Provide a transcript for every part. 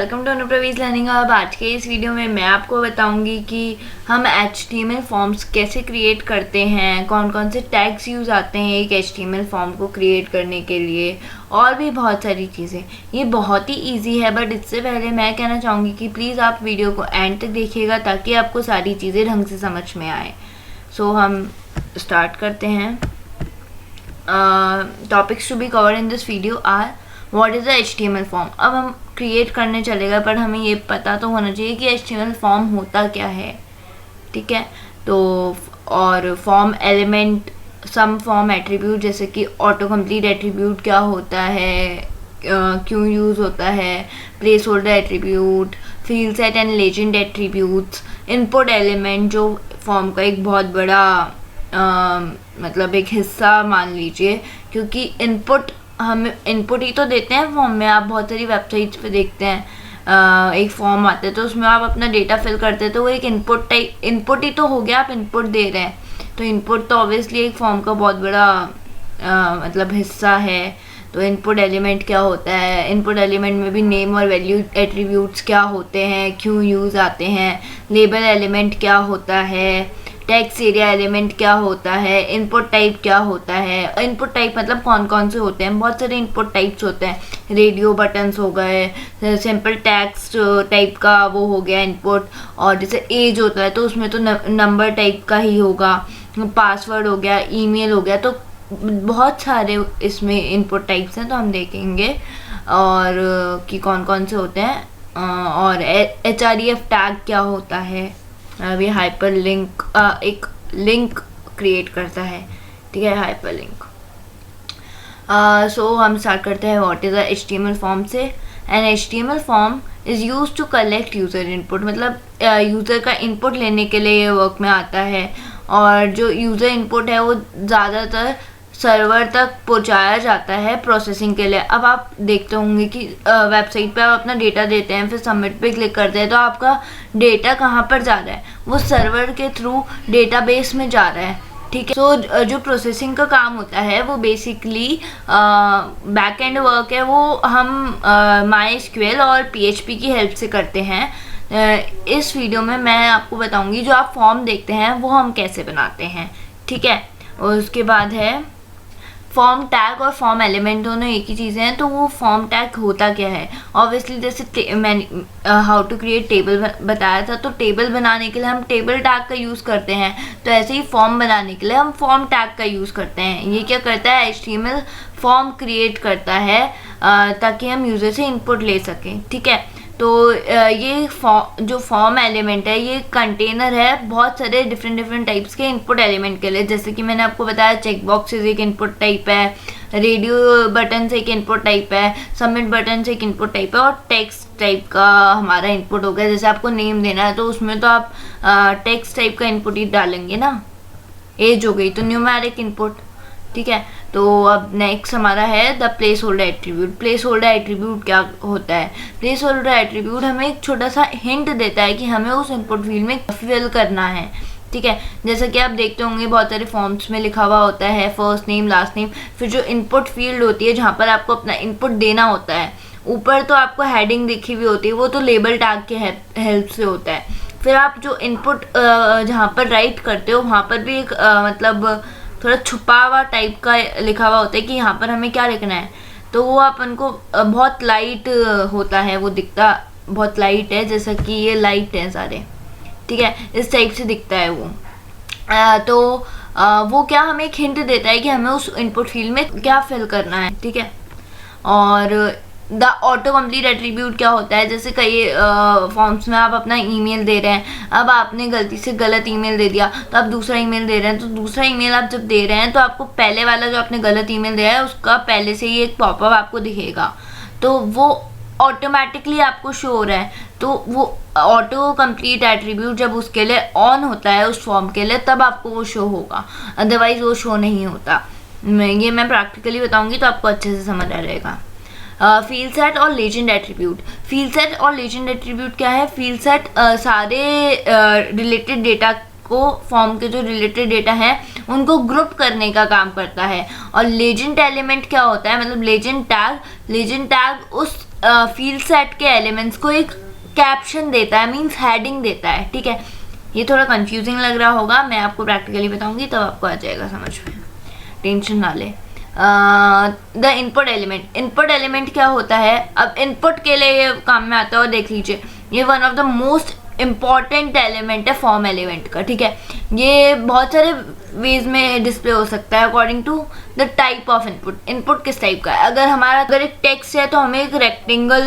Welcome to अनुप्रवीज learning. अब आज के इस वीडियो में मैं आपको बताऊंगी कि हम HTML फॉर्म्स कैसे क्रिएट करते हैं, कौन कौन से टैग्स यूज़ आते हैं एक HTML फॉर्म को क्रिएट करने के लिए, और भी बहुत सारी चीज़ें। ये बहुत ही इजी है, बट इससे पहले मैं कहना चाहूँगी कि प्लीज़ आप वीडियो को एंड तक देखिएगा ताकि आपको सारी चीज़ें ढंग से समझ में आए। सो हम स्टार्ट करते हैं। Topics to be covered in this video are what is the HTML form. अब हम क्रिएट करने चलेगा, पर हमें ये पता तो होना चाहिए कि HTML फॉर्म होता क्या है, ठीक है। तो और form element, some form attribute जैसे कि ऑटो कंप्लीट एट्रीब्यूट क्या होता है, क्यों यूज़ होता है, place holder attribute, field set and legend attributes, input element जो फॉर्म का एक बहुत बड़ा मतलब एक हिस्सा मान लीजिए, क्योंकि हम इनपुट ही तो देते हैं फॉर्म में। आप बहुत सारी वेबसाइट्स पे देखते हैं एक फॉर्म आता है तो उसमें आप अपना डेटा फिल करते हैं, तो वो एक इनपुट ही तो हो गया, आप इनपुट दे रहे हैं। तो इनपुट तो ऑब्वियसली एक फॉर्म का बहुत बड़ा मतलब हिस्सा है। तो इनपुट एलिमेंट क्या होता है, इनपुट एलिमेंट में भी नेम और वैल्यू एट्रीब्यूट्स क्या होते हैं, क्यों यूज़ आते हैं, लेबल एलिमेंट क्या होता है, टेक्स्ट एरिया एलिमेंट क्या होता है, इनपुट टाइप क्या होता है। इनपुट टाइप मतलब कौन कौन से होते हैं, बहुत सारे इनपुट टाइप्स होते हैं। रेडियो बटन्स हो गए, सिंपल टेक्स्ट टाइप का वो हो गया इनपुट, और जैसे एज होता है तो उसमें तो नंबर टाइप का ही होगा, पासवर्ड हो गया, ईमेल हो गया। तो बहुत सारे इसमें इनपुट टाइप्स हैं, तो हम देखेंगे और कि कौन कौन से होते हैं। और href टैग क्या होता है, अभी हाइपर लिंक एक लिंक क्रिएट करता है, ठीक है, हाइपर लिंक। सो हम स्टार्ट करते हैं what is the HTML form से। An HTML form is use to collect user input, मतलब यूज़र का इनपुट लेने के लिए ये वर्क में आता है। और जो यूज़र इनपुट है वो ज़्यादातर सर्वर तक पहुंचाया जाता है प्रोसेसिंग के लिए। अब आप देखते होंगे कि वेबसाइट पे आप अपना डेटा देते हैं, फिर सबमिट पे क्लिक करते हैं, तो आपका डेटा कहाँ पर जा रहा है, वो सर्वर के थ्रू डेटाबेस में जा रहा है, ठीक है। सो जो प्रोसेसिंग का काम होता है वो बेसिकली बैक एंड वर्क है, वो हम MySQL और PHP की हेल्प से करते हैं। इस वीडियो में मैं आपको बताऊंगी जो आप फॉर्म देखते हैं वो हम कैसे बनाते हैं, ठीक है। और उसके बाद है फॉर्म टैग और फॉर्म एलिमेंट, दोनों एक ही चीज़ें हैं। तो वो फॉर्म टैग होता क्या है, ऑब्वियसली जैसे मैंने हाउ टू क्रिएट टेबल बताया था, तो टेबल बनाने के लिए हम टेबल टैग का यूज़ करते हैं। तो ऐसे ही फॉर्म बनाने के लिए हम फॉर्म टैग का यूज़ करते हैं। ये क्या करता है, HTML फॉर्म क्रिएट करता है ताकि हम यूज़र से इनपुट ले सकें, ठीक है। तो ये जो फॉर्म एलिमेंट है ये कंटेनर है बहुत सारे डिफरेंट टाइप्स के इनपुट एलिमेंट के लिए। जैसे कि मैंने आपको बताया चेक बॉक्सेस एक इनपुट टाइप है, रेडियो बटन से एक इनपुट टाइप है, सबमिट बटन से एक इनपुट टाइप है, और टेक्स्ट टाइप का हमारा इनपुट हो गया। जैसे आपको नेम देना है तो उसमें तो आप टेक्स्ट टाइप का इनपुट ही डालेंगे ना। एज हो गई तो न्यूमेरिक इनपुट, ठीक है। तो अब नेक्स्ट हमारा है the place holder attribute. Place holder attribute क्या होता है, प्लेस होल्डर एट्रीब्यूट हमें एक छोटा सा हिंट देता है कि हमें उस इनपुट फील्ड में फिल करना है, ठीक है। जैसा कि आप देखते होंगे बहुत सारे फॉर्म्स में लिखा हुआ होता है फर्स्ट नेम लास्ट नेम, फिर जो इनपुट फील्ड होती है जहाँ पर आपको अपना इनपुट देना होता है, ऊपर तो आपको हेडिंग लिखी हुई होती है, वो तो लेबल टैग के हेल्प से होता है। फिर आप जो इनपुट जहाँ पर राइट करते हो वहाँ पर भी एक मतलब थोड़ा छुपा हुआ टाइप का लिखा हुआ होता है कि यहाँ पर हमें क्या लिखना है। तो वो अपन को बहुत लाइट होता है, वो दिखता बहुत लाइट है, जैसा कि ये लाइट है सारे, ठीक है, इस टाइप से दिखता है वो। वो क्या हमें एक हिंट देता है कि हमें उस इनपुट फील्ड में क्या फिल करना है, ठीक है। और द ऑटो कंप्लीट एट्रीब्यूट क्या होता है, जैसे कई फॉर्म्स में आप अपना ईमेल दे रहे हैं, अब आपने गलती से गलत ईमेल दे दिया तो आप दूसरा ईमेल दे रहे हैं। तो दूसरा ईमेल आप जब दे रहे हैं तो आपको पहले वाला जो आपने गलत ईमेल दिया है उसका पहले से ही एक पॉपअप आपको दिखेगा, तो वो ऑटोमेटिकली आपको शो हो रहा है। तो वो ऑटो कंप्लीट एट्रीब्यूट जब उसके लिए ऑन होता है उस फॉर्म के लिए, तब आपको वो शो होगा, अदरवाइज वो शो नहीं होता। ये मैं प्रैक्टिकली बताऊंगी तो आपको अच्छे से समझ आ जाएगा। फील्ड सेट और लेजेंड एट्रीब्यूट। फील्ड सेट और लेजेंड एट्रीब्यूट क्या है, फील्ड सेट सारे रिलेटेड डेटा को, फॉर्म के जो रिलेटेड डेटा है उनको ग्रुप करने का काम करता है। और लेजेंड एलिमेंट क्या होता है, मतलब लेजेंड टैग उस फील्ड सेट के एलिमेंट्स को एक कैप्शन देता है, मीन्स हेडिंग देता है, ठीक है। ये थोड़ा कंफ्यूजिंग लग रहा होगा, मैं आपको प्रैक्टिकली बताऊंगी तब आपको आ जाएगा समझ में, टेंशन ना ले। The input element, input element क्या होता है, अब इनपुट के लिए ये काम में आता है, और देख लीजिए ये one of the most important element है फॉर्म एलिमेंट का, ठीक है। ये बहुत सारे वेज में डिस्प्ले हो सकता है according to the type of input, input किस टाइप का है। अगर एक टेक्स्ट है तो हमें एक रेक्टेंगल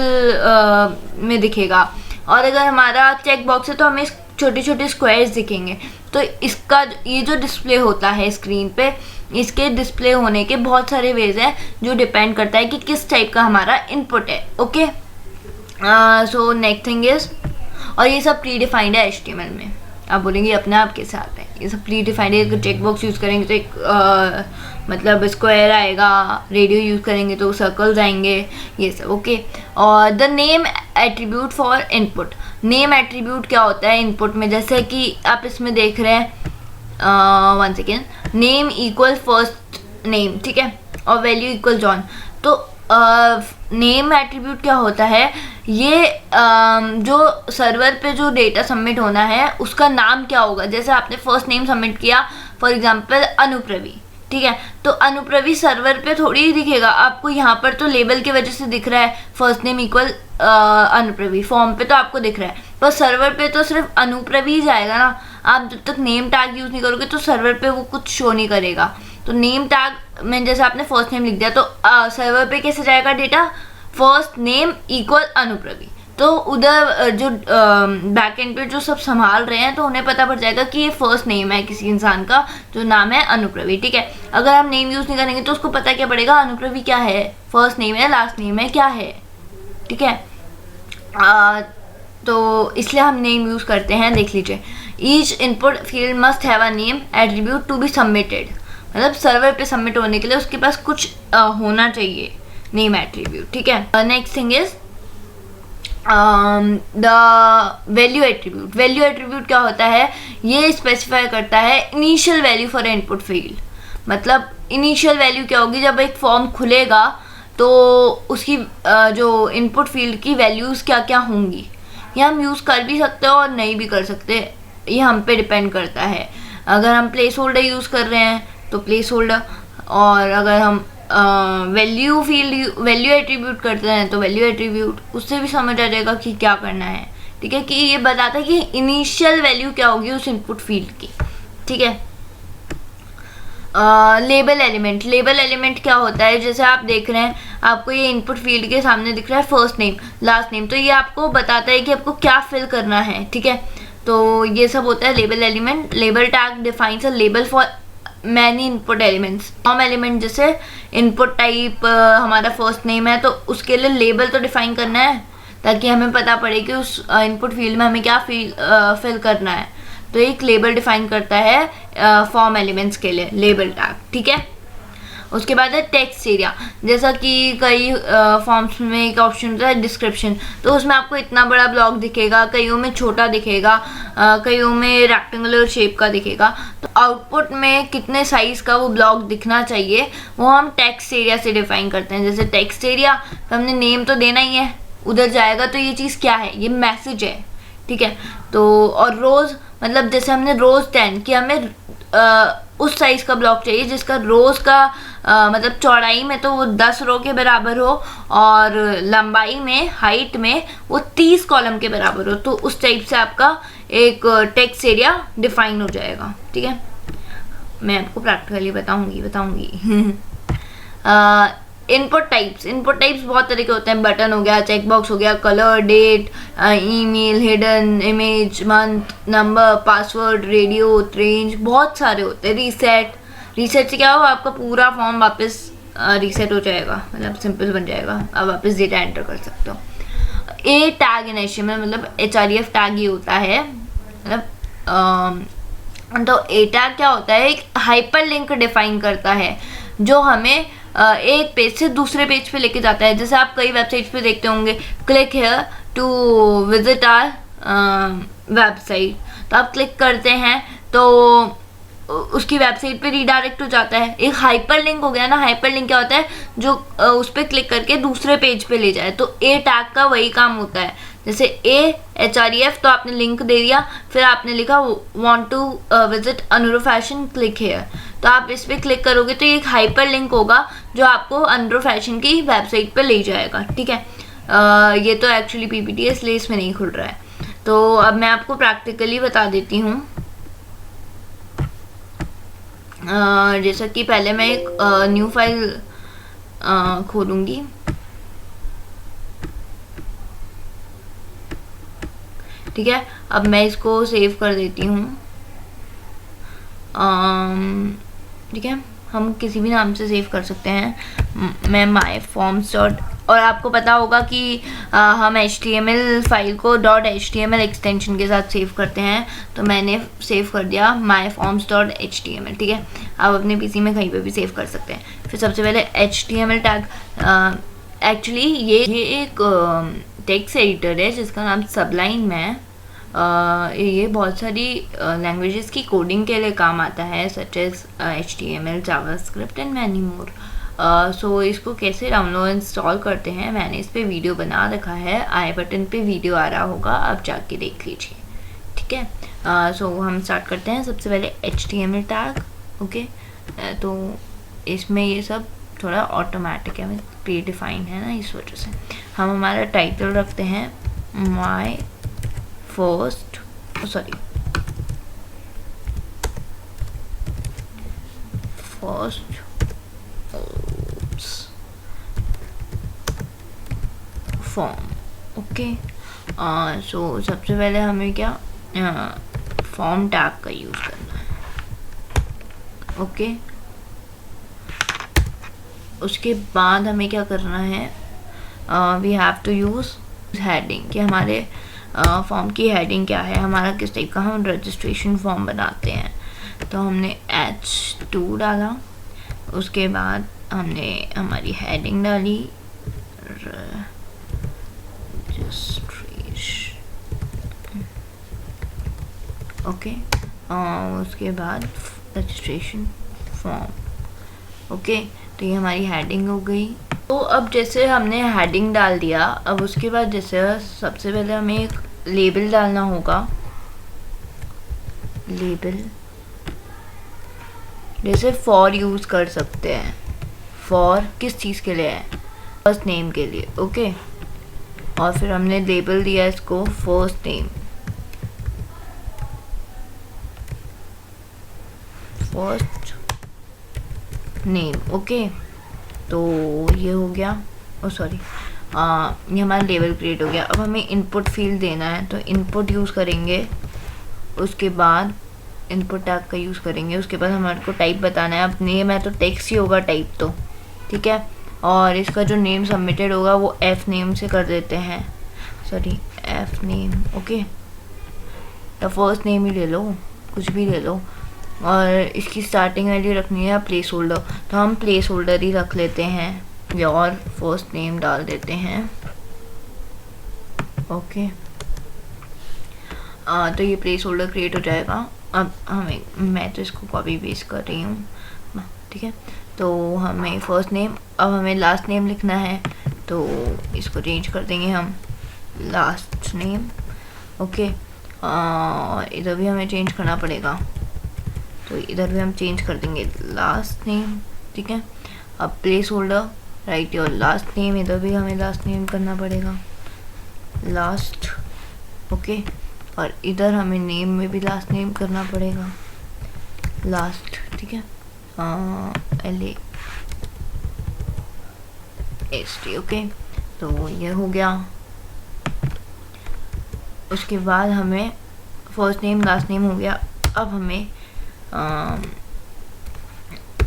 में दिखेगा, और अगर हमारा चेक बॉक्स है तो हमें छोटे छोटे स्क्वायर्स दिखेंगे। तो इसका ये जो डिस्प्ले होता है स्क्रीन पे, इसके डिस्प्ले होने के बहुत सारे वेज हैं जो डिपेंड करता है कि किस टाइप का हमारा इनपुट है, okay. So next thing is, और ये सब प्री डिफाइंड है HTML में। आप बोलेंगे अपने आप कैसे आता है, ये सब प्री डिफाइंड है। अगर चेक बॉक्स यूज़ करेंगे तो एक मतलब स्क्वायर आएगा, रेडियो यूज़ करेंगे तो सर्कल्स आएंगे, ये सब, ओके। और the name attribute for input, name attribute क्या होता है इनपुट में, जैसे कि आप इसमें देख रहे हैं, one second, name equal first name, ठीक है, और वैल्यू इक्वल जॉन। तो नेम एट्रीब्यूट क्या होता है, ये जो सर्वर पे जो डेटा सबमिट होना है उसका नाम क्या होगा। जैसे आपने फर्स्ट नेम सबमिट किया, फॉर एग्जांपल अनुप्रवी, ठीक है, तो अनुप्रवी सर्वर पे थोड़ी ही दिखेगा आपको, यहाँ पर तो लेबल की वजह से दिख रहा है फर्स्ट नेम इक्वल अनुप्रवी, फॉर्म पे तो आपको दिख रहा है, पर सर्वर पे तो सिर्फ अनुप्रवी ही जाएगा ना। आप जब तक नेम टैग यूज़ नहीं करोगे तो सर्वर पे वो कुछ शो नहीं करेगा। तो नेम टैग में जैसे आपने फर्स्ट नेम लिख दिया तो सर्वर पे कैसे जाएगा डेटा, फर्स्ट नेम इक्वल अनुप्रवी। तो उधर जो बैक एंड पे जो सब संभाल रहे हैं तो उन्हें पता पड़ जाएगा कि ये फर्स्ट नेम है किसी इंसान का जो नाम है अनुप्रवी, ठीक है। अगर हम नेम यूज़ नहीं करेंगे तो उसको पता क्या पड़ेगा अनुप्रवी क्या है, फर्स्ट नेम है लास्ट नेम है क्या है, ठीक है। तो इसलिए हम नेम यूज़ करते हैं, देख लीजिए। Each input field must have a name attribute to be submitted, मतलब सर्वर पे सबमिट होने के लिए उसके पास कुछ होना चाहिए नेम एट्रीब्यूट, ठीक है। Next thing is the value attribute. Value attribute क्या होता है, ये स्पेसिफाई करता है initial value for input field. मतलब इनिशियल वैल्यू क्या होगी, जब एक फॉर्म खुलेगा तो उसकी जो इनपुट फील्ड की वैल्यूज़ क्या क्या होंगी। ये हम यूज़ कर भी सकते हैं और नहीं भी कर सकते, ये हम पे डिपेंड करता है। अगर हम प्लेस होल्डर यूज़ कर रहे हैं तो प्लेस होल्डर, और अगर हम वैल्यू एट्रीब्यूट करते हैं तो वैल्यू एट्रीब्यूट, उससे भी समझ आ जाएगा कि क्या करना है, ठीक है। कि ये बताता है कि इनिशियल वैल्यू क्या होगी उस इनपुट फील्ड की, ठीक है। लेबल एलिमेंट, लेबल एलिमेंट क्या होता है, जैसे आप देख रहे हैं आपको ये इनपुट फील्ड के सामने दिख रहा है फर्स्ट नेम लास्ट नेम, तो ये आपको बताता है कि आपको क्या फिल करना है, ठीक है। तो ये सब होता है label element. Label tag defines a label for many input elements. Form element जैसे इनपुट टाइप हमारा फर्स्ट नेम है तो उसके लिए लेबल तो डिफाइन करना है ताकि हमें पता पड़े कि उस इनपुट फील्ड में हमें क्या फिल करना है। तो एक लेबल डिफाइन करता है फॉर्म एलिमेंट्स के लिए लेबल टैग, ठीक है। उसके बाद है टेक्स्ट एरिया, जैसा कि कई फॉर्म्स में एक ऑप्शन होता है डिस्क्रिप्शन, तो उसमें आपको इतना बड़ा ब्लॉक दिखेगा, कईयों में छोटा दिखेगा, कईयों में रेक्टेंगुलर शेप का दिखेगा। तो आउटपुट में कितने साइज का वो ब्लॉक दिखना चाहिए वो हम टेक्स्ट एरिया से डिफाइन करते हैं। जैसे टेक्स्ट एरिया तो हमने नेम तो देना ही है, उधर जाएगा तो ये चीज़ क्या है, ये मैसेज है, ठीक है। तो और रोज़, मतलब जैसे हमने रोज़ 10 कि हमें उस साइज़ का ब्लॉक चाहिए जिसका रोज़ का मतलब चौड़ाई में तो वो 10 रो के बराबर हो और लंबाई में, हाइट में वो 30 कॉलम के बराबर हो। तो उस टाइप से आपका एक टेक्स्ट एरिया डिफाइन हो जाएगा, ठीक है। मैं आपको प्रैक्टिकली बताऊंगी इनपुट टाइप्स बहुत तरह के होते हैं। बटन हो गया, चेक बॉक्स हो गया, colour, date, email, hidden, image, month, number, password, radio, range, बहुत सारे होते हैं। रीसेट से क्या होगा, आपका पूरा फॉर्म वापस रीसेट हो जाएगा, मतलब सिंपल बन जाएगा, आप वापस डेटा एंटर कर सकते हो। ए टैग इन HTML मतलब href टैग ही होता है, मतलब तो ए टैग क्या होता है, एक हाइपर लिंक डिफाइन करता है जो हमें एक पेज से दूसरे पेज पे लेके जाता है। जैसे आप कई वेबसाइट्स पे देखते होंगे, click here to visit our website, तो आप क्लिक करते हैं तो उसकी वेबसाइट पे रीडायरेक्ट हो जाता है। एक हाइपर लिंक हो गया ना, हाइपर लिंक क्या होता है, जो उस पर क्लिक करके दूसरे पेज पे ले जाए। तो ए टैग का वही काम होता है। जैसे AHREF, तो आपने लिंक दे दिया, फिर आपने लिखा want to visit Anuro fashion, click here, तो आप इस पर क्लिक करोगे तो ये एक हाइपर लिंक होगा जो आपको अनुरो फैशन की वेबसाइट पे ले जाएगा। ठीक है, ये तो एक्चुअली PPT है इसलिए इसमें नहीं खुल रहा है। तो अब मैं आपको प्रैक्टिकली बता देती हूँ। जैसा कि पहले मैं एक न्यू फाइल खोलूँगी। ठीक है, अब मैं इसको सेव कर देती हूँ। ठीक है, हम किसी भी नाम से सेव कर सकते हैं। मैं माई फॉर्म्स डॉट, और आपको पता होगा कि हम HTML फाइल को .html एक्सटेंशन के साथ सेव करते हैं, तो मैंने सेव कर दिया myforms.html। ठीक है, आप अपने PC में कहीं पे भी सेव कर सकते हैं। फिर सबसे पहले HTML टैग, एक्चुअली ये एक टेक्स्ट एडिटर है जिसका नाम सबलाइन है। ये बहुत सारी लैंग्वेजेस की कोडिंग के लिए काम आता है, such as HTML, JavaScript and many more. So इसको कैसे डाउनलोड इंस्टॉल करते हैं, मैंने इस पे वीडियो बना रखा है, आई बटन पे वीडियो आ रहा होगा, आप जाके देख लीजिए। ठीक है, सो हम स्टार्ट करते हैं। सबसे पहले HTML टैग। ओके, तो इसमें ये सब थोड़ा ऑटोमेटिक है, प्री डिफाइंड है ना, इस वजह से हम हमारा टाइटल रखते हैं माई फर्स्ट फॉर्म। ओके, सो सबसे पहले हमें क्या फॉर्म टैग का यूज करना है। ओके, उसके बाद हमें क्या करना है, we have to use heading, कि हमारे फॉर्म की हेडिंग क्या है, हमारा किस टाइप का हम रजिस्ट्रेशन फॉर्म बनाते हैं। तो हमने H2 डाला, उसके बाद हमने हमारी हेडिंग डाली ओके, उसके बाद रजिस्ट्रेशन फॉर्म। ओके, तो ये हमारी हेडिंग हो गई। तो अब जैसे हमने हेडिंग डाल दिया, अब उसके बाद जैसे सबसे पहले हमें एक लेबल डालना होगा। लेबल जैसे फॉर यूज़ कर सकते हैं। फॉर किस चीज़ के लिए है, फर्स्ट नेम के लिए। ओके, और फिर हमने लेबल दिया इसको first name, first name. Okay, तो ये हो गया, सॉरी, ये हमारा लेबल क्रिएट हो गया। अब हमें इनपुट फील्ड देना है, तो इनपुट यूज़ करेंगे, उसके बाद इनपुट टैग का यूज़ करेंगे, उसके बाद हमारे को टाइप बताना है। अब नेम है तो टेक्स्ट ही होगा टाइप, तो ठीक है। और इसका जो नेम सबमिटेड होगा वो F नेम से कर देते हैं, सॉरी F नेम। ओके, तो फर्स्ट नेम ही ले लो, कुछ भी ले लो, और इसकी स्टार्टिंग वैल्यू रखनी है प्लेस होल्डर, तो हम प्लेस होल्डर ही रख लेते हैं और फर्स्ट नेम डाल देते हैं। ओके, तो ये प्लेस होल्डर क्रिएट हो जाएगा। अब मैं तो इसको कॉपी पेस्ट कर रही हूँ, ठीक है। तो हमें फर्स्ट नेम, अब हमें लास्ट नेम लिखना है, तो इसको चेंज कर देंगे हम लास्ट नेम। ओके, इधर भी हमें चेंज करना पड़ेगा, तो इधर भी हम चेंज कर देंगे लास्ट नेम। ठीक है, अब place holder right your last name, इधर भी हमें लास्ट नेम करना पड़ेगा, लास्ट। ओके, और इधर हमें नेम में भी लास्ट नेम करना पड़ेगा, लास्ट। ठीक है, LAST। ओके, तो ये हो गया। उसके बाद हमें फर्स्ट नेम लास्ट नेम हो गया। अब हमें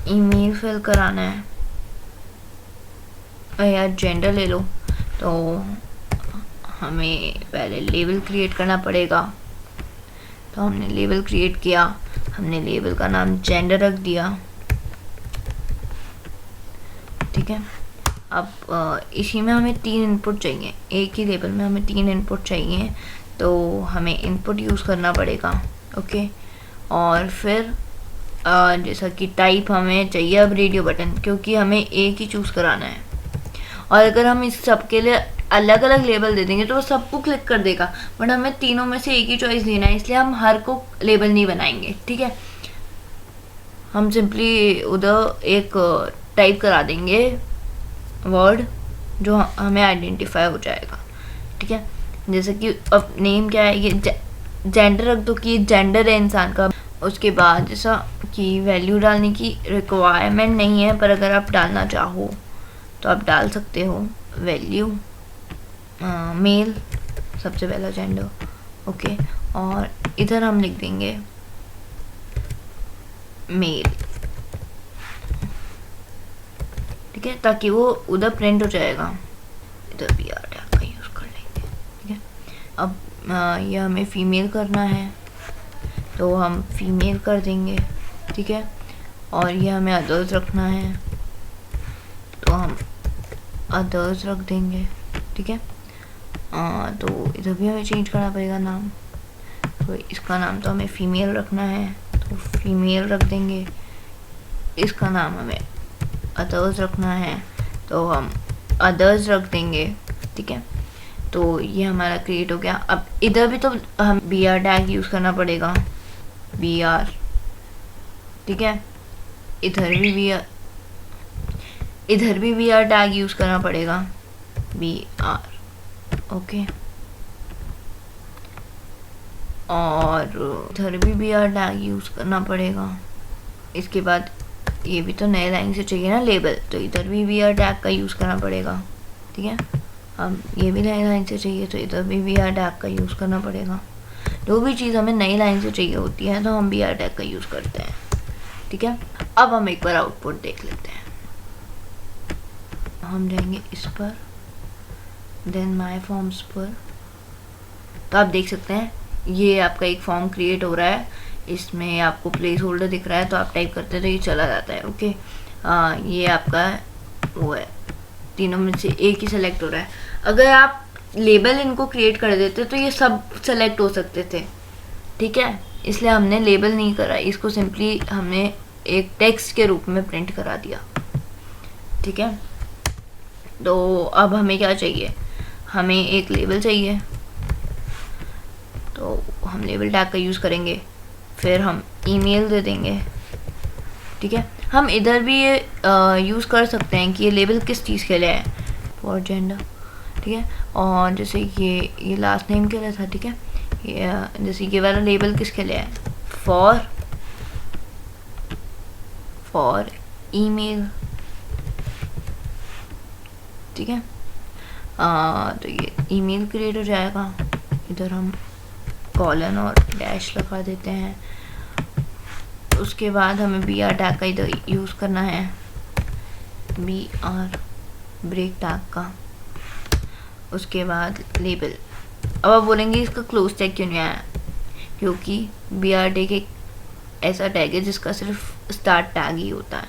ईमेल फिल कराना है, या जेंडर ले लो, तो हमें पहले लेबल क्रिएट करना पड़ेगा। तो हमने लेबल क्रिएट किया, हमने लेबल का नाम जेंडर रख दिया। ठीक है, अब इसी में हमें 3 इनपुट चाहिए, एक ही लेबल में हमें 3 इनपुट चाहिए, तो हमें इनपुट यूज़ करना पड़ेगा। ओके, और फिर जैसा कि टाइप हमें चाहिए अब रेडियो बटन, क्योंकि हमें एक ही चूज़ कराना है। और अगर हम इस सब के लिए अलग अलग लेबल दे देंगे तो वो सबको क्लिक कर देगा, बट हमें तीनों में से एक ही चॉइस लेना है, इसलिए हम हर को लेबल नहीं बनाएंगे। ठीक है, हम सिंपली उधर एक टाइप करा देंगे वर्ड जो हमें आइडेंटिफाई हो जाएगा। ठीक है, जैसे कि अब नेम क्या है, ये जेंडर रख दो कि जेंडर है इंसान का। उसके बाद जैसा कि वैल्यू डालने की रिक्वायरमेंट नहीं है, पर अगर आप डालना चाहो तो आप डाल सकते हो। वैल्यू मेल, सबसे पहला जेंडर। ओके, और इधर हम लिख देंगे मेल। ठीक है, ताकि वो उधर प्रिंट हो जाएगा। इधर भी आर टैग का यूज़ कर लेंगे। ठीक है, अब ये हमें फीमेल करना है तो हम फीमेल कर देंगे। ठीक है, और ये हमें अदर्स रखना है तो हम अदर्स रख देंगे। ठीक है, तो इधर भी हमें चेंज करना पड़ेगा नाम, तो इसका नाम तो हमें फीमेल रखना है तो फीमेल रख देंगे। इसका नाम हमें अदर्स रखना है तो हम अदर्स रख देंगे। ठीक है, तो ये हमारा क्रिएट हो गया। अब इधर भी तो हम बी आर टैग यूज़ करना पड़ेगा, बी आर। ठीक है, इधर भी बी आर टैग यूज़ करना पड़ेगा, बी आर। ओके, और इधर भी बी आर टैग यूज़ करना पड़ेगा। इसके बाद ये भी तो नए लाइन से चाहिए ना लेबल, तो इधर भी बी आर टैग का यूज़ करना पड़ेगा। ठीक है, अब ये भी नई लाइन से चाहिए तो इधर भी बी आर टैग का यूज़ करना पड़ेगा। जो भी चीज़ हमें नई लाइन से चाहिए होती है तो हम बी आर टैग का यूज़ करते हैं। ठीक है, अब हम एक बार आउटपुट देख लेते हैं। हम जाएंगे इस पर, देन माय फॉर्म्स पर, तो आप देख सकते हैं ये आपका एक फॉर्म क्रिएट हो रहा है। इसमें आपको प्लेस होल्डर दिख रहा है, तो आप टाइप करते हैं तो ये चला जाता है। ओके, ये आपका वो है, तीनों में से एक ही सेलेक्ट हो रहा है। अगर आप लेबल इनको क्रिएट कर देते तो ये सब सेलेक्ट हो सकते थे। ठीक है, इसलिए हमने लेबल नहीं करा, इसको सिंपली हमने एक टेक्स्ट के रूप में प्रिंट करा दिया। ठीक है, तो अब हमें क्या चाहिए, हमें एक लेबल चाहिए, तो हम लेबल टैग का यूज़ करेंगे। फिर हम ईमेल दे देंगे। ठीक है, हम इधर भी ये यूज़ कर सकते हैं कि ये लेबल किस चीज़ के लिए है, फॉर जेंडर। ठीक है, और जैसे ये लास्ट नेम के लिए था। ठीक है, ये जैसे ये वाला लेबल किसके लिए है, फॉर ईमेल। ठीक है, तो ये ईमेल क्रिएट हो जाएगा। इधर हम कॉलन और डैश लगा देते हैं। उसके बाद हमें बी आर टैग का इधर यूज़ करना है, बी आर ब्रेक टैग का। उसके बाद लेबल। अब आप बोलेंगे इसका क्लोज टैग क्यों नहीं आया, क्योंकि बी आर टैग एक ऐसा टैग है जिसका सिर्फ स्टार्ट टैग ही होता है।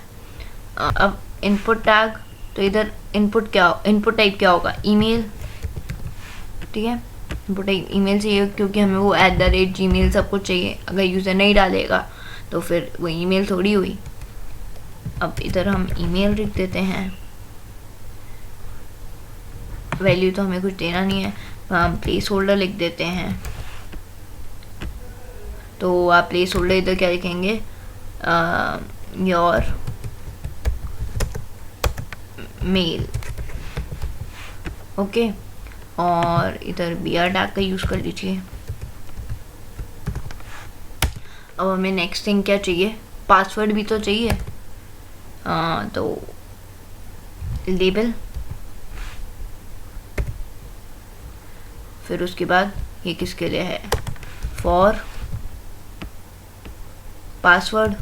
अब इनपुट टैग, तो इधर इनपुट टाइप क्या होगा, ईमेल। ठीक है, इनपुट टाइप ईमेल चाहिए क्योंकि हमें वो @gmail सब कुछ चाहिए। अगर यूज़र नहीं डालेगा तो फिर वो ईमेल थोड़ी हुई। अब इधर हम ईमेल लिख देते हैं। वैल्यू तो हमें कुछ देना नहीं है, हम प्लेस होल्डर लिख देते हैं। तो आप प्लेस होल्डर इधर क्या लिखेंगे, योर मेल। ओके, और इधर बी आर टैग का यूज़ कर लीजिए। अब हमें नेक्स्ट थिंग क्या चाहिए, पासवर्ड भी तो चाहिए। तो लेबल, फिर उसके बाद ये किसके लिए है, फॉर पासवर्ड।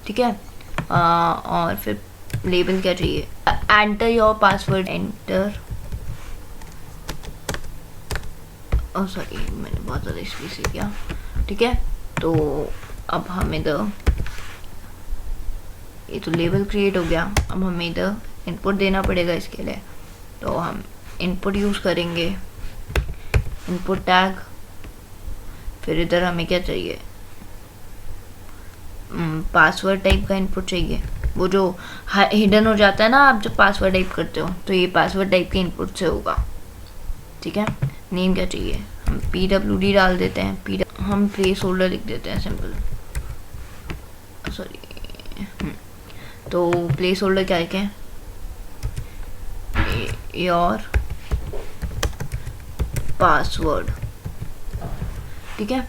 ठीक है, और फिर लेबल क्या चाहिए, enter your password, enter. Sorry मैंने बहुत ज़्यादा स्पेस ले किया। ठीक है, तो अब हम इधर, ये तो लेबल क्रिएट हो गया। अब हमें इधर इनपुट देना पड़ेगा इसके लिए, तो हम इनपुट यूज़ करेंगे, इनपुट टैग। फिर इधर हमें क्या चाहिए, पासवर्ड टाइप का इनपुट चाहिए, वो जो हिडन हो जाता है ना आप जब पासवर्ड टाइप करते हो, तो ये पासवर्ड टाइप के इनपुट से होगा। ठीक है, नेम क्या चाहिए, हम PWD डाल देते हैं, हम प्लेस होल्डर लिख देते हैं सिंपल, सॉरी तो प्लेस होल्डर क्या लिखें, योर पासवर्ड। ठीक है,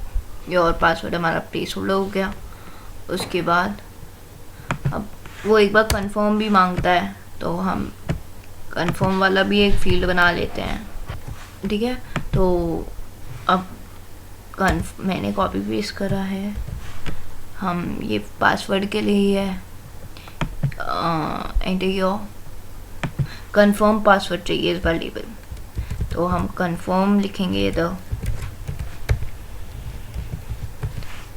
योर पासवर्ड हमारा प्लेस होल्डर हो गया। उसके बाद अब वो एक बार कंफर्म भी मांगता है, तो हम कंफर्म वाला भी एक फील्ड बना लेते हैं। ठीक है, तो अब मैंने कॉपी पेस्ट करा है, हम ये पासवर्ड के लिए ही है, एंटर योर कंफर्म पासवर्ड चाहिए इस बार लेबल, तो हम कंफर्म लिखेंगे इधर।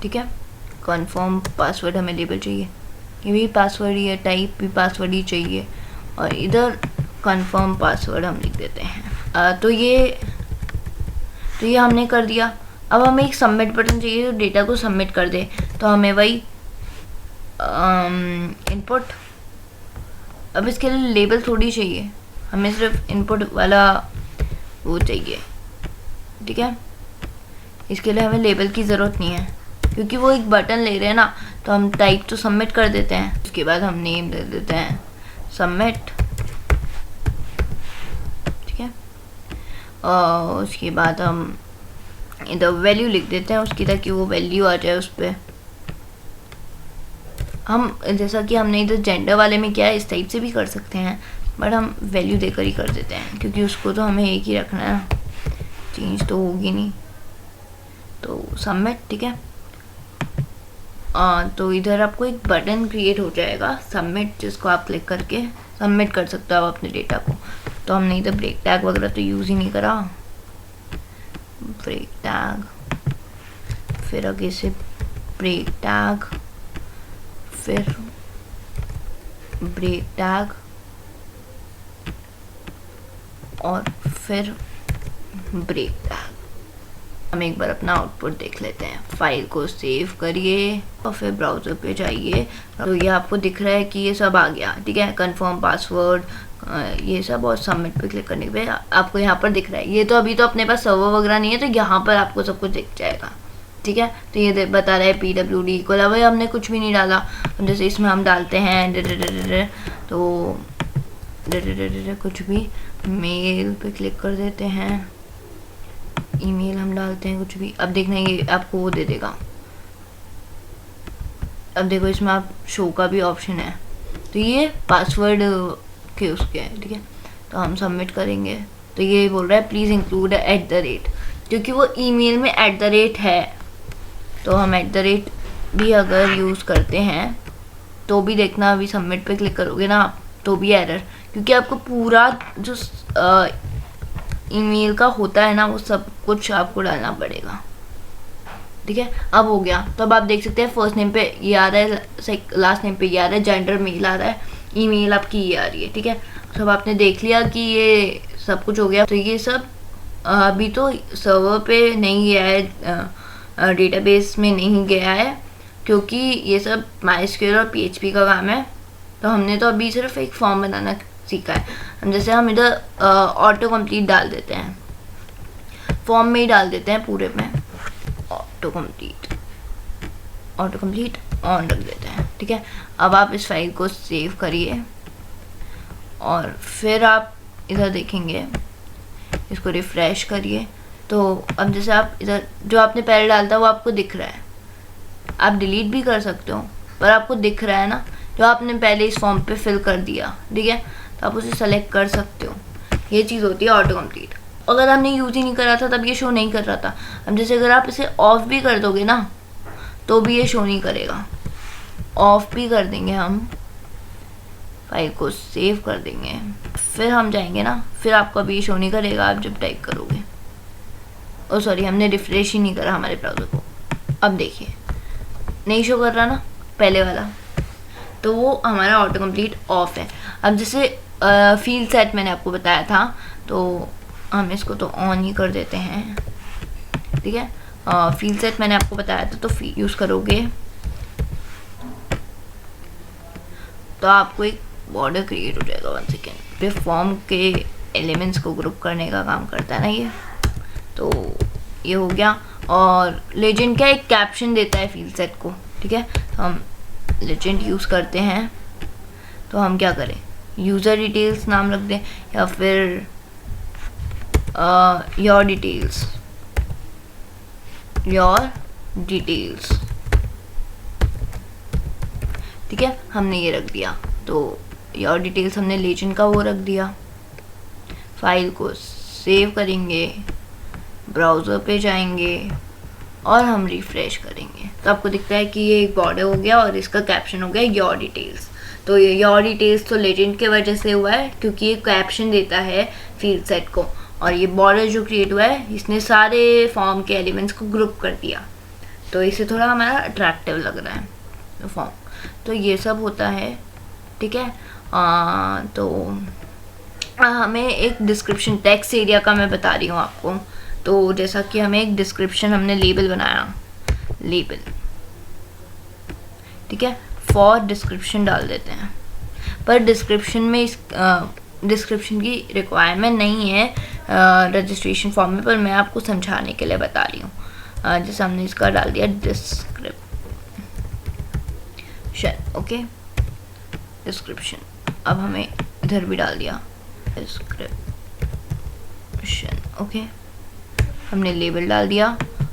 ठीक है, कंफर्म पासवर्ड हमें लेबल चाहिए, ये भी पासवर्ड ही है, टाइप भी पासवर्ड ही चाहिए, और इधर कंफर्म पासवर्ड हम लिख देते हैं। तो ये हमने कर दिया। अब हमें एक सबमिट बटन चाहिए जो डेटा को सबमिट कर दे, तो हमें वही इनपुट, अब इसके लिए लेबल थोड़ी चाहिए, हमें सिर्फ इनपुट वाला वो चाहिए। ठीक है, इसके लिए हमें लेबल की ज़रूरत नहीं है, क्योंकि वो एक बटन ले रहे हैं ना, तो हम टाइप तो सबमिट कर देते हैं। उसके बाद हम नेम दे देते हैं सबमिट। ठीक है, और उसके बाद हम इधर वैल्यू लिख देते हैं उसकी, ताकि वो वैल्यू आ जाए उस पर। हम जैसा कि हमने इधर जेंडर वाले में किया है, इस टाइप से भी कर सकते हैं, बट हम वैल्यू देकर ही कर देते हैं, क्योंकि उसको तो हमें एक ही रखना है ना, चेंज तो होगी नहीं। तो सबमिट। ठीक है, तो इधर आपको एक बटन क्रिएट हो जाएगा सबमिट, जिसको आप क्लिक करके सबमिट कर सकते हो आप अपने डेटा को। तो हमने इधर ब्रेक टैग वगैरह तो यूज़ ही नहीं करा, ब्रेक टैग, फिर आगे से ब्रेक टैग, फिर ब्रेक टैग, और फिर ब्रेक टैग। हम एक बार अपना आउटपुट देख लेते हैं। फाइल को सेव करिए और फिर ब्राउज़र पे जाइए, तो ये आपको दिख रहा है कि ये सब आ गया। ठीक है, कंफर्म पासवर्ड ये सब, और सबमिट पे क्लिक करने पे आपको यहाँ पर दिख रहा है। ये तो अभी तो अपने पास सर्वर वगैरह नहीं है, तो यहाँ पर आपको सब कुछ दिख जाएगा। ठीक है, तो ये बता रहा है PWD को अलावा हमने कुछ भी नहीं डाला। जैसे इसमें हम डालते हैं तो कुछ भी, मेल पे क्लिक कर देते हैं, ईमेल हम डालते हैं कुछ भी। अब देखना ये आपको वो दे देगा। अब देखो इसमें आप शो का भी ऑप्शन है, तो ये पासवर्ड के उसके है। ठीक है, तो हम सबमिट करेंगे, तो ये बोल रहा है प्लीज़ इंक्लूड @ क्योंकि वो ईमेल में @ है, तो हम @ भी अगर यूज़ करते हैं तो भी देखना, अभी सबमिट पे क्लिक करोगे ना आप तो भी एरर, क्योंकि आपको पूरा जो ईमेल का होता है ना वो सब कुछ आपको डालना पड़ेगा। ठीक है, अब हो गया। तो अब आप देख सकते हैं फर्स्ट नेम पे ये आ रहा है, लास्ट नेम पे ये आ रहा है, जेंडर मेल आ रहा है, ईमेल आपकी ये आ रही है। ठीक है, सब आपने देख लिया कि ये सब कुछ हो गया। तो ये सब अभी तो सर्वर पे नहीं गया है, डेटाबेस में नहीं गया है, क्योंकि ये सब MySQL और PHP का काम है। तो हमने तो अभी सिर्फ एक फॉर्म बनाना सीखा है। हम जैसे हम इधर ऑटो कंप्लीट डाल देते हैं, फॉर्म में ही डाल देते हैं पूरे में, ऑटो कंप्लीट ऑन रख देते हैं। ठीक है, अब आप इस फाइल को सेव करिए और फिर आप इधर देखेंगे, इसको रिफ्रेश करिए। तो अब जैसे आप इधर जो आपने पहले डाला था वो आपको दिख रहा है, आप डिलीट भी कर सकते हो, पर आपको दिख रहा है ना जो आपने पहले इस फॉर्म पे फिल कर दिया। ठीक है, तो आप उसे सेलेक्ट कर सकते हो। ये चीज़ होती है ऑटो कंप्लीट। अगर आपने यूज़ ही नहीं करा था तब ये शो नहीं कर रहा था। अब जैसे अगर आप इसे ऑफ भी कर दोगे ना तो भी ये शो नहीं करेगा। ऑफ भी कर देंगे हम, फाइल को सेव कर देंगे, फिर हम जाएंगे ना, फिर आपको अभी शो नहीं करेगा आप जब टाइप करोगे। ओ सॉरी, हमने रिफ्रेश ही नहीं करा हमारे ब्राउज़र को। अब देखिए नहीं शो कर रहा ना पहले वाला, तो वो हमारा ऑटो कंप्लीट ऑफ है। अब जैसे फील्ड सेट मैंने आपको बताया था, तो हम इसको तो ऑन ही कर देते हैं। ठीक है, फील्ड सेट मैंने आपको बताया था, तो यूज़ करोगे तो आपको एक बॉर्डर क्रिएट हो जाएगा। 1 सेकेंड। ये फॉर्म के एलिमेंट्स को ग्रुप करने का काम करता है ना ये, तो ये हो गया। और लेजेंड क्या एक कैप्शन देता है फील्ड सेट को, ठीक है। हम लेजेंड यूज़ करते हैं तो हम क्या करें, यूज़र डिटेल्स नाम रख दें या फिर योर डिटेल्स, ठीक है। हमने ये रख दिया, तो योर डिटेल्स हमने लेजेंड का वो रख दिया। फाइल को सेव करेंगे, ब्राउज़र पे जाएंगे और हम रिफ्रेश करेंगे, तो आपको दिखता है कि ये एक बॉर्डर हो गया और इसका कैप्शन हो गया योर डिटेल्स। तो ये योर डिटेल्स तो लेजेंड के वजह से हुआ है क्योंकि ये कैप्शन देता है फील्ड सेट को, और ये बॉर्डर जो क्रिएट हुआ है इसने सारे फॉर्म के एलिमेंट्स को ग्रुप कर दिया, तो इससे थोड़ा हमारा अट्रैक्टिव लग रहा है फॉर्म। तो ये सब होता है, ठीक है। तो हमें एक डिस्क्रिप्शन टेक्स्ट एरिया का मैं बता रही हूँ आपको। तो जैसा कि हमें एक डिस्क्रिप्शन, हमने लेबल बनाया, लेबल, ठीक है। फॉर डिस्क्रिप्शन डाल देते हैं, पर डिस्क्रिप्शन में इस डिस्क्रिप्शन की रिक्वायरमेंट नहीं है रजिस्ट्रेशन फॉर्म में, पर मैं आपको समझाने के लिए बता रही हूँ। जैसे हमने इसका डाल दिया डिस्क्रिप्शन, ओके, डिस्क्रिप्शन। अब हमें इधर भी डाल दिया डिस्क्रिप्शन, ओके। हमने लेबल डाल दिया।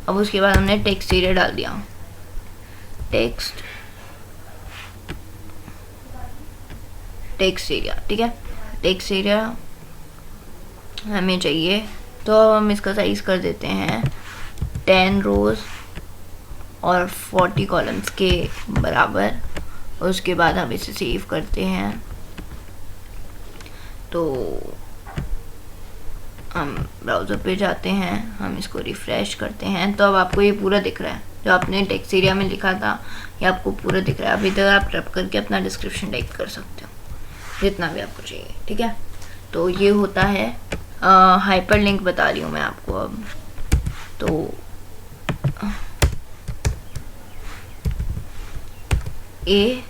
अब उसके बाद हमने टेक्स्ट एरिया डाल दिया, टेक्स्ट एरिया, ठीक है। टेक्स्ट एरिया हमें चाहिए, तो हम इसका साइज कर देते हैं 10 रोज और 40 कॉलम्स के बराबर। उसके बाद हम इसे सेव करते हैं, तो हम ब्राउज़र पे जाते हैं, हम इसको रिफ़्रेश करते हैं, तो अब आपको ये पूरा दिख रहा है जो आपने टेक्स्ट एरिया में लिखा था, ये आपको पूरा दिख रहा है। अब इधर आप टैप करके अपना डिस्क्रिप्शन टाइप कर सकते हो जितना भी आपको चाहिए, ठीक है। तो ये होता है हाइपर लिंक बता रही हूँ मैं आपको अब। तो ए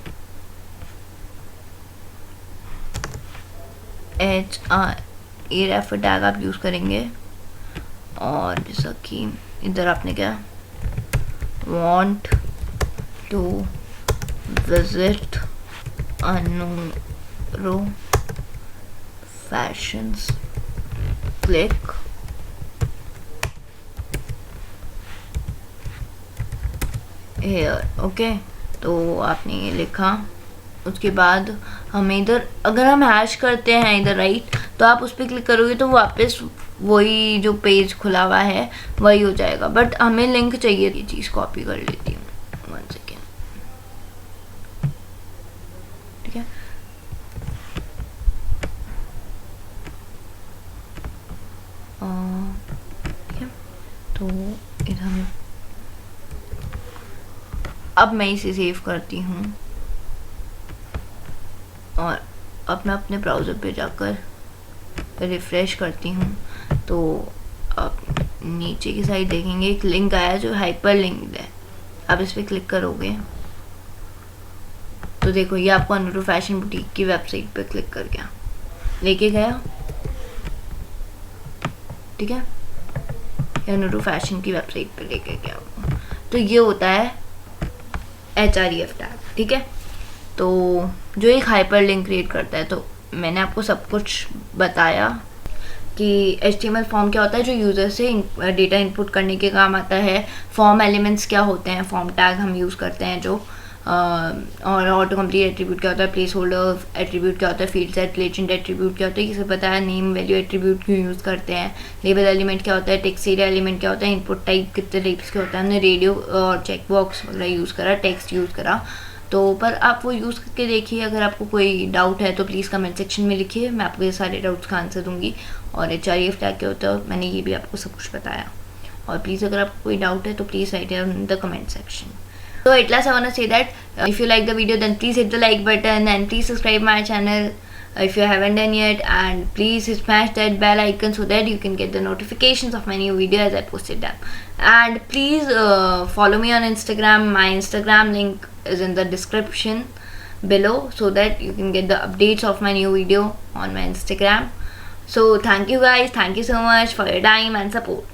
रेफर टैग आप यूज़ करेंगे, और जैसा कि इधर आपने क्या want to visit Anuro fashions, click here, okay. तो आपने ये लिखा। उसके बाद हमें इधर अगर हम हैश करते हैं इधर राइट, तो आप उस पर क्लिक करोगे तो वापस वही जो पेज खुला हुआ है वही हो जाएगा, बट हमें लिंक चाहिए। ये चीज़ कॉपी कर लेती हूँ, 1 सेकेंड, ठीक है। ठीक है, तो इधर हमें अब मैं इसे सेव करती हूँ, और अब मैं अपने ब्राउज़र पे जाकर रिफ़्रेश करती हूँ, तो आप नीचे की साइड देखेंगे एक लिंक आया जो हाइपर लिंक है। आप इस पर क्लिक करोगे तो देखो ये आपको अनूरो फैशन बुटीक की वेबसाइट पे क्लिक कर गया, लेके गया, ठीक है। अनूरो फैशन की वेबसाइट पे लेके गया आपको। तो ये होता है href टैग, ठीक है। तो जो एक हाइपर लिंक क्रिएट करता है, तो मैंने आपको सब कुछ बताया कि HTML फॉर्म क्या होता है, जो यूज़र से डेटा इनपुट करने के काम आता है। फॉर्म एलिमेंट्स क्या होते हैं, फॉर्म टैग हम यूज़ करते हैं जो, और ऑटो कंप्लीट एट्रीब्यूट क्या होता है, प्लेस होल्डर एट्रीब्यूट क्या होता है, फील्ड सेट लेजेंड एट्रीब्यूट क्या होता है, किसे पता है, नेम वैल्यू एट्रीब्यूट क्यों यूज़ करते हैं, लेबल एलिमेंट क्या होता है, टेक्स्ट एरिया एलिमेंट क्या होता है, इनपुट टाइप कितने टाइप्स के होता है, हमने रेडियो और चेकबॉक्स वगैरह यूज़ करा, टेक्स्ट यूज़ करा। तो पर आप वो यूज़ करके देखिए। अगर आपको कोई डाउट है तो प्लीज़ कमेंट सेक्शन में लिखिए, मैं आपको ये सारे डाउट्स का आंसर दूंगी। और href टैग क्या होता है मैंने ये भी आपको सब कुछ बताया। और प्लीज़ अगर आपको कोई डाउट है तो please write in the comment section. So at last I want to say that if you like the video then please hit the like button and please subscribe my channel. if you haven't done yet, and please smash that bell icon so that you can get the notifications of my new video as I posted them. And please follow me on Instagram. My Instagram link is in the description below, so that you can get the updates of my new video on my Instagram. So thank you guys, thank you so much for your time and support.